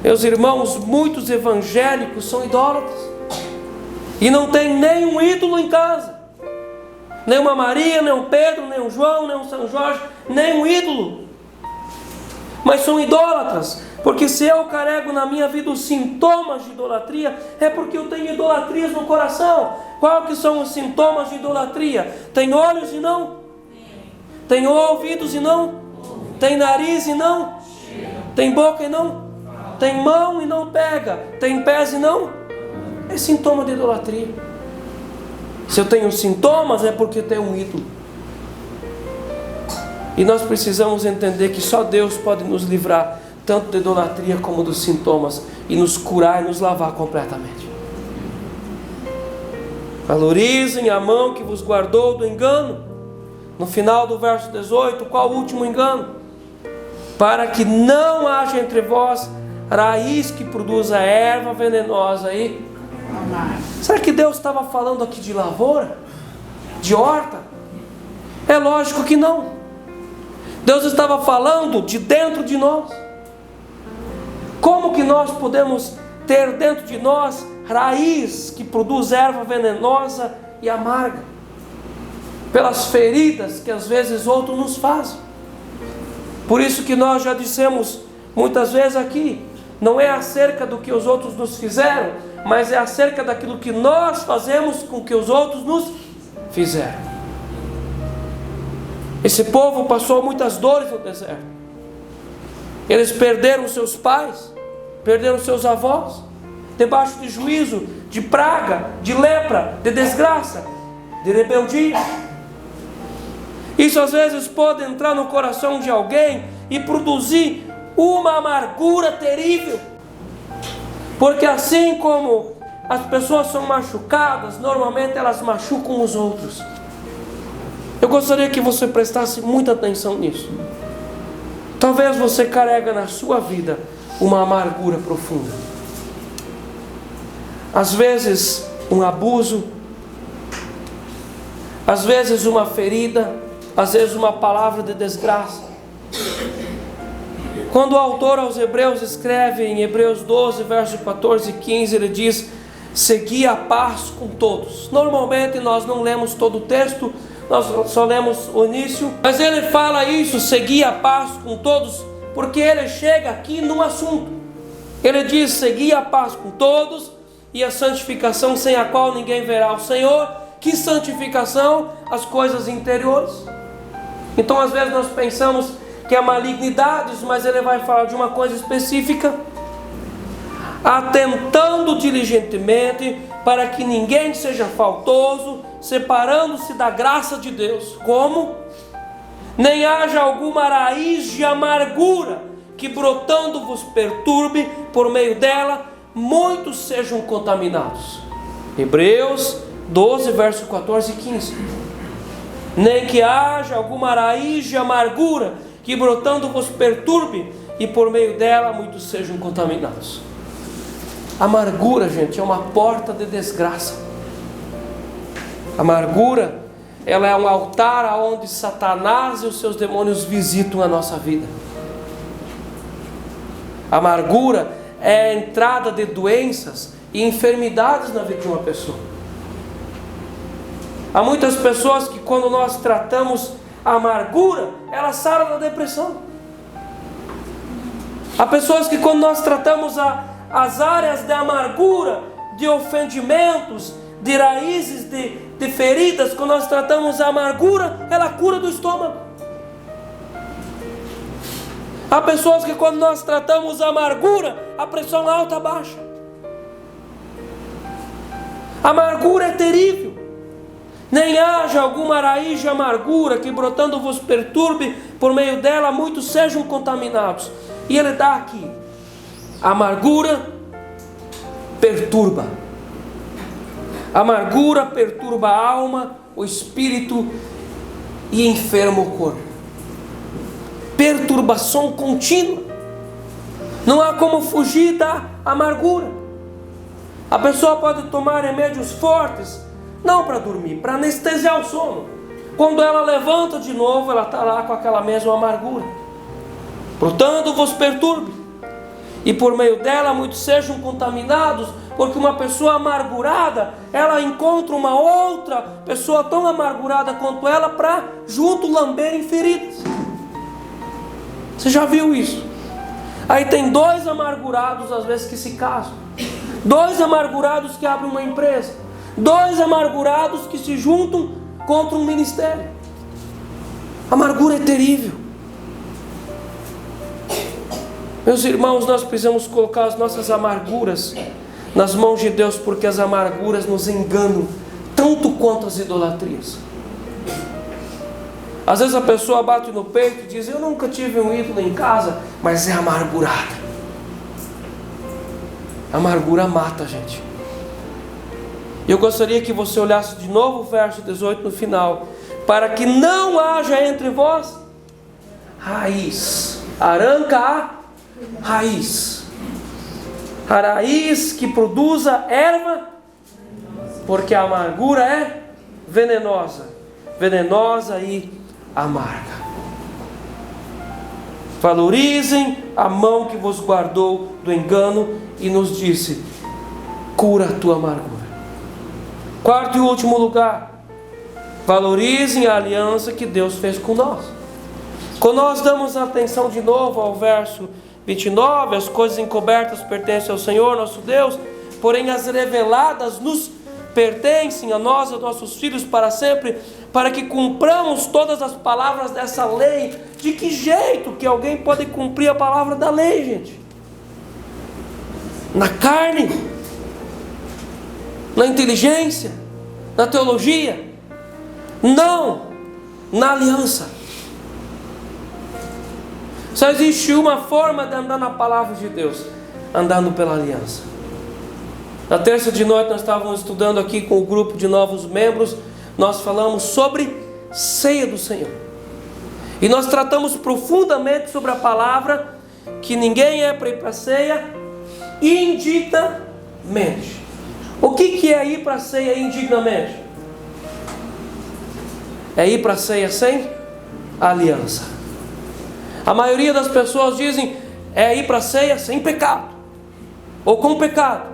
Meus irmãos, muitos evangélicos são idólatras e não tem nenhum ídolo em casa, nem uma Maria, nem um Pedro, nem um João, nem um São Jorge, nem um ídolo. Mas são idólatras, Porque se eu carrego na minha vida os sintomas de idolatria, é porque eu tenho idolatrias no coração. Qual que são os sintomas de idolatria? Tem olhos e não? Tem ouvidos e não? Tem nariz e não? Tem boca e não? Tem mão e não pega? Tem pés e não? É sintoma de idolatria. Se eu tenho sintomas, é porque tenho um ídolo. E nós precisamos entender que só Deus pode nos livrar tanto da idolatria como dos sintomas, e nos curar e nos lavar completamente. Valorizem a mão que vos guardou do engano. No final do verso 18, qual o último engano? Para que não haja entre vós raiz que produza erva venenosa e... Será que Deus estava falando aqui de lavoura? De horta? É lógico que não. Deus estava falando de dentro de nós. Como que nós podemos ter dentro de nós raiz que produz erva venenosa e amarga? Pelas feridas que às vezes outros nos fazem. Por isso que nós já dissemos muitas vezes aqui, não é acerca do que os outros nos fizeram, mas é acerca daquilo que nós fazemos com que os outros nos fizeram. Esse povo passou muitas dores no deserto. Eles perderam seus pais, perderam seus avós, debaixo de juízo, de praga, de lepra, de desgraça, de rebeldia. Isso às vezes pode entrar no coração de alguém e produzir uma amargura terrível. Porque assim como as pessoas são machucadas, normalmente elas machucam os outros. Eu gostaria que você prestasse muita atenção nisso. Talvez você carrega na sua vida uma amargura profunda. Às vezes um abuso, às vezes uma ferida, às vezes uma palavra de desgraça. Quando o autor aos Hebreus escreve em Hebreus 12, versos 14 e 15, ele diz: segui a paz com todos. Normalmente nós não lemos todo o texto, nós só lemos o início, mas ele fala isso, segui a paz com todos, porque ele chega aqui num assunto. Ele diz: segui a paz com todos e a santificação, sem a qual ninguém verá o Senhor. Que santificação? As coisas interiores. Então às vezes nós pensamos que é malignidades, mas ele vai falar de uma coisa específica: atentando diligentemente para que ninguém seja faltoso, separando-se da graça de Deus. Como? Nem haja alguma raiz de amargura que brotando vos perturbe, por meio dela muitos sejam contaminados. Hebreus 12, versos 14 e 15. Nem que haja alguma raiz de amargura que brotando vos perturbe, e por meio dela muitos sejam contaminados. Amargura, gente, é uma porta de desgraça. Amargura, ela é um altar aonde Satanás e os seus demônios visitam a nossa vida. Amargura é a entrada de doenças e enfermidades na vida de uma pessoa. Há muitas pessoas que quando nós tratamos a amargura, elas saram da depressão. Há pessoas que quando nós tratamos as áreas de amargura, de ofendimentos, de raízes, de feridas, quando nós tratamos a amargura, ela cura do estômago. Há pessoas que quando nós tratamos a amargura, a pressão alta baixa. A amargura é terrível. Nem haja alguma raiz de amargura que brotando vos perturbe, por meio dela muitos sejam contaminados. E ele dá aqui: a amargura perturba. A amargura perturba a alma, o espírito e enferma o corpo. Perturbação contínua. Não há como fugir da amargura. A pessoa pode tomar remédios fortes, não para dormir, para anestesiar o sono. Quando ela levanta de novo, ela está lá com aquela mesma amargura. Portanto, vos perturbe, e por meio dela muitos sejam contaminados, porque uma pessoa amargurada, ela encontra uma outra pessoa tão amargurada quanto ela, para junto lamberem feridas. Você já viu isso? Aí tem dois amargurados às vezes que se casam, dois amargurados que abrem uma empresa, dois amargurados que se juntam contra um ministério. Amargura é terrível. Meus irmãos, nós precisamos colocar as nossas amarguras nas mãos de Deus, porque as amarguras nos enganam tanto quanto as idolatrias. Às vezes a pessoa bate no peito e diz: eu nunca tive um ídolo em casa, mas é amargurada. A amargura mata a gente. Eu gostaria que você olhasse de novo o verso 18 no final: para que não haja entre vós raiz. Arranca a raiz. A raiz que produza erva, porque a amargura é venenosa. Venenosa e amarga. Valorizem a mão que vos guardou do engano e nos disse: cura a tua amargura. Quarto e último lugar, valorizem a aliança que Deus fez com nós. Quando nós damos atenção de novo ao verso 29, as coisas encobertas pertencem ao Senhor nosso Deus, porém as reveladas nos pertencem a nós e aos nossos filhos para sempre, para que cumpramos todas as palavras dessa lei. De que jeito que alguém pode cumprir a palavra da lei, gente? Na carne? Na inteligência? Na teologia? Não, na aliança. Só existe uma forma de andar na palavra de Deus: andando pela aliança. Na terça de noite nós estávamos estudando aqui com o grupo de novos membros. Nós falamos sobre ceia do Senhor, e nós tratamos profundamente sobre a palavra que ninguém é para ir para a ceia indignamente. O que é ir para a ceia indignamente? É ir para a ceia sem aliança. A maioria das pessoas dizem é ir para a ceia sem pecado, ou com pecado.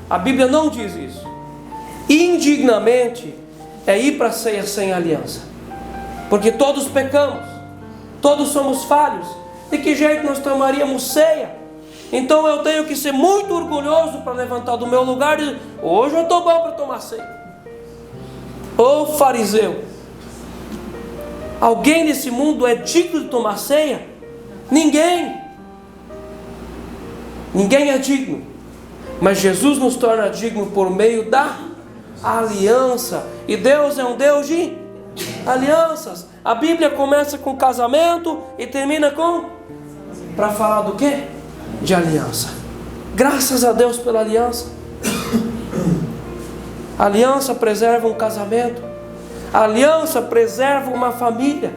A Bíblia não diz isso. Indignamente é ir para a ceia sem aliança, porque todos pecamos, todos somos falhos. De que jeito nós tomaríamos ceia? Então eu tenho que ser muito orgulhoso para levantar do meu lugar e dizer: hoje eu estou bom para tomar ceia. Ô fariseu, alguém nesse mundo é digno de tomar ceia? Ninguém. Ninguém é digno. Mas Jesus nos torna digno por meio da aliança. E Deus é um Deus de alianças. A Bíblia começa com casamento e termina com... para falar do quê? De aliança. Graças a Deus pela aliança. A aliança preserva um casamento. A aliança preserva uma família.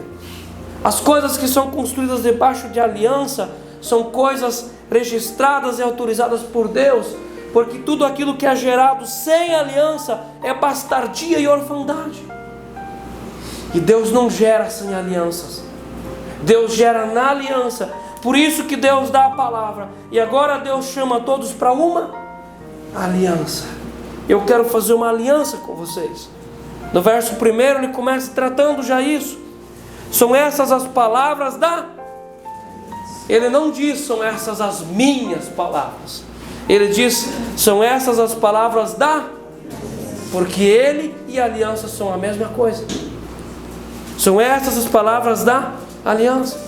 As coisas que são construídas debaixo de aliança são coisas registradas e autorizadas por Deus, porque tudo aquilo que é gerado sem aliança é bastardia e orfandade. E Deus não gera sem alianças. Deus gera na aliança. Por isso que Deus dá a palavra. E agora Deus chama todos para uma aliança. Eu quero fazer uma aliança com vocês. No verso 1 ele começa tratando já isso. São essas as palavras da... Ele não diz são essas as minhas palavras. Ele diz são essas as palavras da... Porque ele e a aliança são a mesma coisa. São essas as palavras da aliança.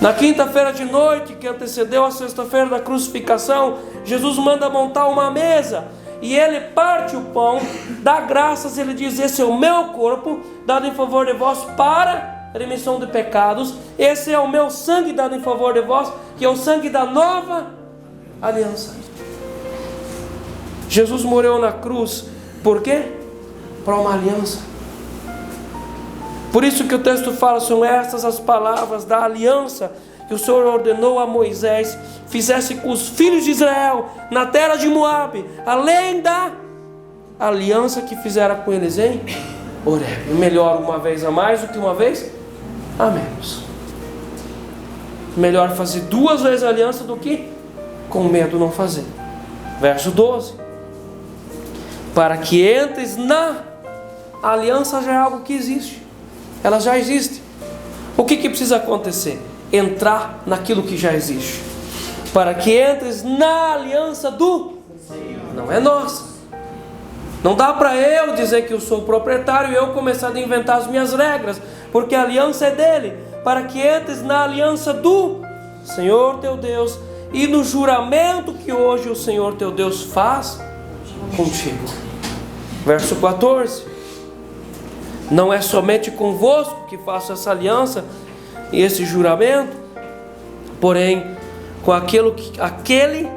Na quinta-feira de noite, que antecedeu a sexta-feira da crucificação, Jesus manda montar uma mesa. E ele parte o pão, dá graças, ele diz: esse é o meu corpo, dado em favor de vós para remissão de pecados. Esse é o meu sangue dado em favor de vós, que é o sangue da nova aliança. Jesus morreu na cruz, por quê? Para uma aliança. Por isso que o texto fala, são estas as palavras da aliança que o Senhor ordenou a Moisés, fizesse com os filhos de Israel, na terra de Moabe, além da aliança que fizera com eles em Horebe. Melhor uma vez a mais do que uma vez a menos. Melhor fazer duas vezes a aliança do que com medo não fazer. Verso 12. Para que entres na aliança, já é algo que existe. Ela já existe. O que precisa acontecer? Entrar naquilo que já existe. para que entres na aliança do... Não é nossa. Não dá para eu dizer que eu sou o proprietário e eu começar a inventar as minhas regras, porque a aliança é dele, para que entres na aliança do Senhor teu Deus e no juramento que hoje o Senhor teu Deus faz contigo. Verso 14: não é somente convosco que faço essa aliança e esse juramento, porém com aquele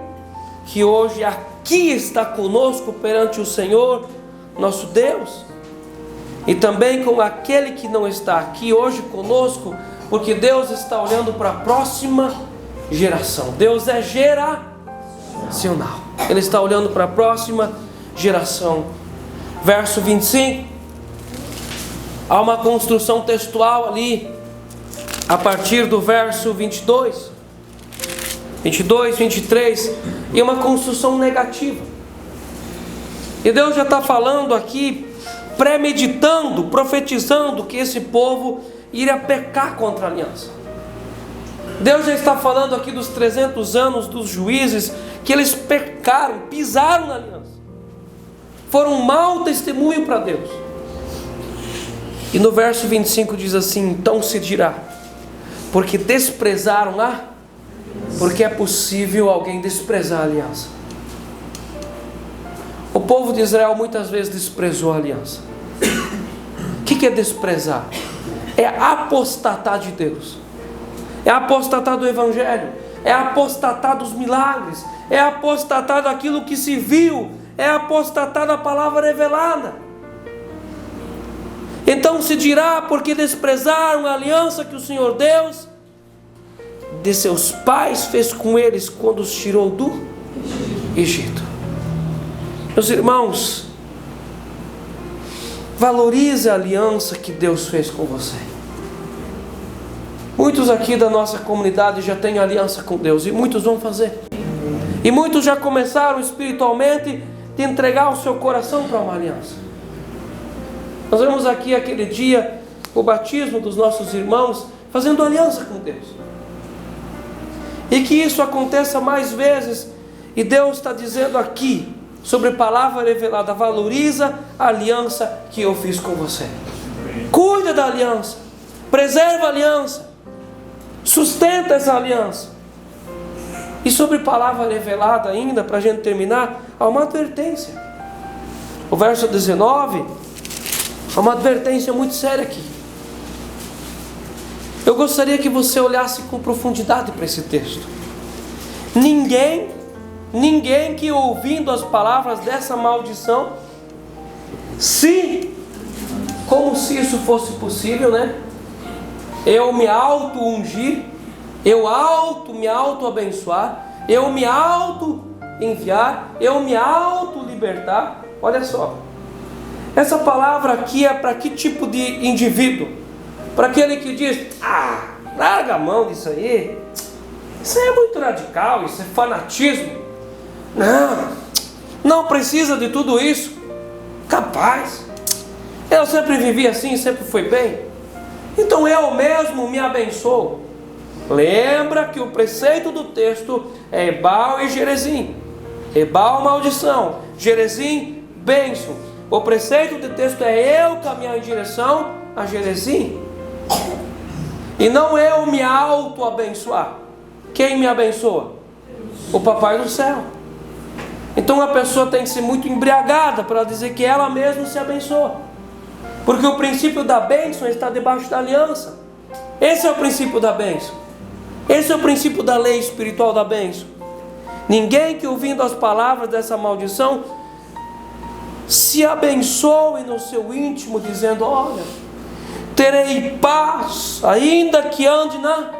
que hoje aqui está conosco perante o Senhor nosso Deus, e também com aquele que não está aqui hoje conosco, porque Deus está olhando para a próxima geração. Deus é geracional, Ele está olhando para a próxima geração. Verso 25, há uma construção textual ali, a partir do verso 22, 23, e uma construção negativa. E Deus já está falando aqui, premeditando, profetizando que esse povo iria pecar contra a aliança. Deus já está falando aqui dos 300 anos dos juízes, que eles pecaram, pisaram na aliança, foram um mau testemunho para Deus. E no verso 25 diz assim: então se dirá, porque desprezaram porque é possível alguém desprezar a aliança. O povo de Israel muitas vezes desprezou a aliança. O que é desprezar? É apostatar de Deus, é apostatar do Evangelho, é apostatar dos milagres, é apostatar daquilo que se viu, é apostatar da palavra revelada. Então se dirá, porque desprezaram a aliança que o Senhor Deus de seus pais fez com eles quando os tirou do Egito. Meus irmãos, valorize a aliança que Deus fez com você. Muitos aqui da nossa comunidade já têm aliança com Deus, e muitos vão fazer. E muitos já começaram espiritualmente de entregar o seu coração para uma aliança. Nós vemos aqui aquele dia o batismo dos nossos irmãos fazendo aliança com Deus. E que isso aconteça mais vezes. E Deus está dizendo aqui, sobre a palavra revelada: valoriza a aliança que eu fiz com você. Cuida da aliança, preserva a aliança, sustenta essa aliança. E sobre a palavra revelada ainda, para a gente terminar, há uma advertência. O verso 19, há uma advertência muito séria aqui. Eu gostaria que você olhasse com profundidade para esse texto. Ninguém que ouvindo as palavras dessa maldição, como se isso fosse possível, né? Eu me auto-ungir, me auto-abençoar, eu me auto-enviar, eu me auto-libertar. Olha só, essa palavra aqui é para que tipo de indivíduo? Para aquele que diz: larga a mão disso aí, isso aí é muito radical, isso é fanatismo, não precisa de tudo isso, capaz, eu sempre vivi assim, sempre fui bem, então eu mesmo me abençoo. Lembra que o preceito do texto é Ebal e Gerezim. Ebal, maldição; Gerezim, bênção. O preceito do texto é eu caminhar em direção a Gerezim, e não eu me auto-abençoar. Quem me abençoa? O Papai do céu. Então a pessoa tem que ser muito embriagada para dizer que ela mesma se abençoa, porque o princípio da bênção está debaixo da aliança. Esse é o princípio da bênção, esse é o princípio da lei espiritual da bênção. Ninguém que ouvindo as palavras dessa maldição se abençoe no seu íntimo, dizendo: olha, terei paz, ainda que ande na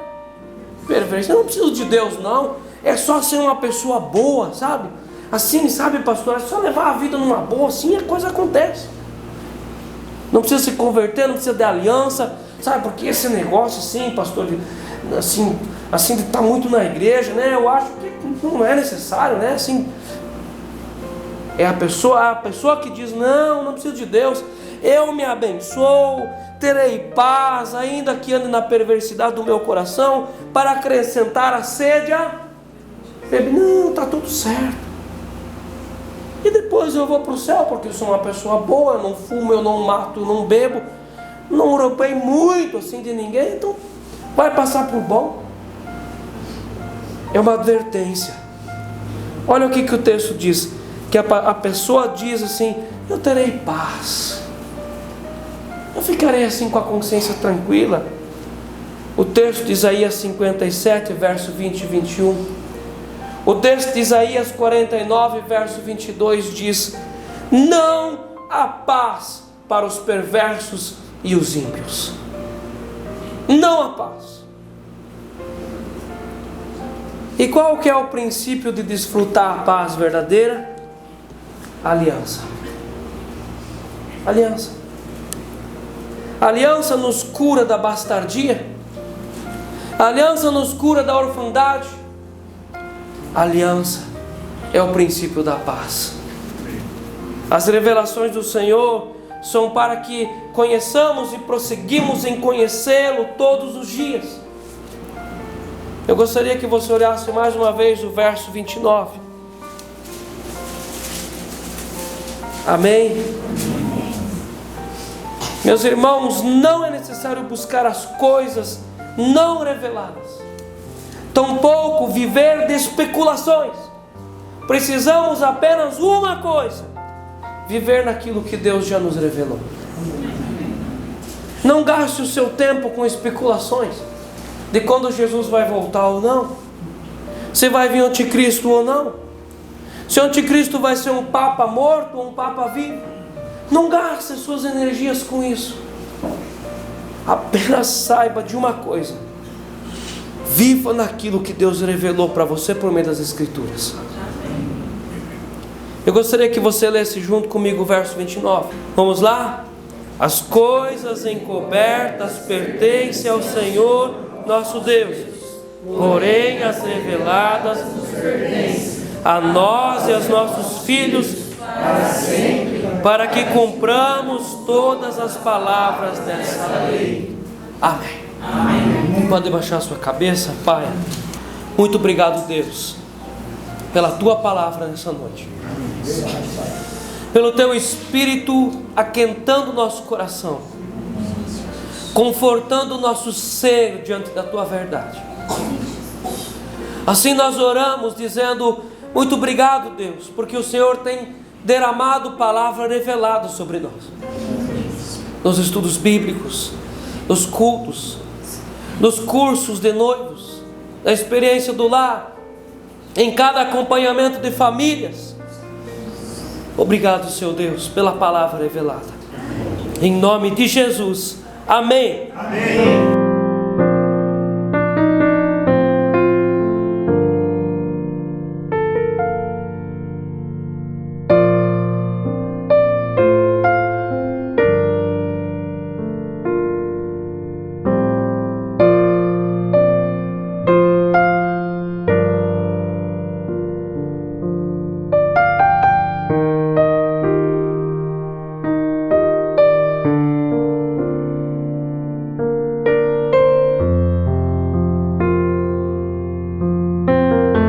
perversidade. Eu não preciso de Deus, não. É só ser uma pessoa boa, sabe? Assim, sabe, pastor? É só levar a vida numa boa, assim a coisa acontece. Não precisa se converter, não precisa de aliança, sabe? Porque esse negócio assim, pastor, assim de estar muito na igreja, né? Eu acho que não é necessário, né? Assim, é a pessoa que diz: não preciso de Deus, eu me abençoo, terei paz, ainda que ande na perversidade do meu coração, para acrescentar a sede bebe. Não, está tudo certo. E depois eu vou para o céu, porque eu sou uma pessoa boa, eu não fumo, eu não mato, eu não bebo, não roubei muito assim de ninguém, então vai passar por bom. É uma advertência. Olha o que o texto diz, que a pessoa diz assim: eu terei paz, eu ficarei assim com a consciência tranquila. O texto de Isaías 57, verso 20 e 21. O texto de Isaías 49, verso 22 diz: não há paz para os perversos e os ímpios. Não há paz. E qual que é o princípio de desfrutar a paz verdadeira? Aliança. Aliança. Aliança nos cura da bastardia. Aliança nos cura da orfandade. Aliança é o princípio da paz. As revelações do Senhor são para que conheçamos e prosseguimos em conhecê-lo todos os dias. Eu gostaria que você olhasse mais uma vez o verso 29. Amém? Meus irmãos, não é necessário buscar as coisas não reveladas, tampouco viver de especulações. Precisamos apenas uma coisa: viver naquilo que Deus já nos revelou. Não gaste o seu tempo com especulações de quando Jesus vai voltar ou não, se vai vir o anticristo ou não, se o anticristo vai ser um papa morto ou um papa vivo. Não gaste suas energias com isso. Apenas saiba de uma coisa: viva naquilo que Deus revelou para você por meio das Escrituras. Eu gostaria que você lesse junto comigo o verso 29. Vamos lá? As coisas encobertas pertencem ao Senhor nosso Deus, porém as reveladas a nós e aos nossos filhos para que cumpramos todas as palavras dessa lei. Amém. Amém. Pode baixar a sua cabeça. Pai, muito obrigado, Deus, pela Tua palavra nessa noite, pelo Teu Espírito aquentando o nosso coração, confortando o nosso ser diante da Tua verdade. Assim nós oramos dizendo: muito obrigado, Deus, porque o Senhor tem derramado palavra revelada sobre nós, nos estudos bíblicos, nos cultos, nos cursos de noivos, na experiência do lar, em cada acompanhamento de famílias. Obrigado, Senhor Deus, pela palavra revelada. Em nome de Jesus. Amém. Amém.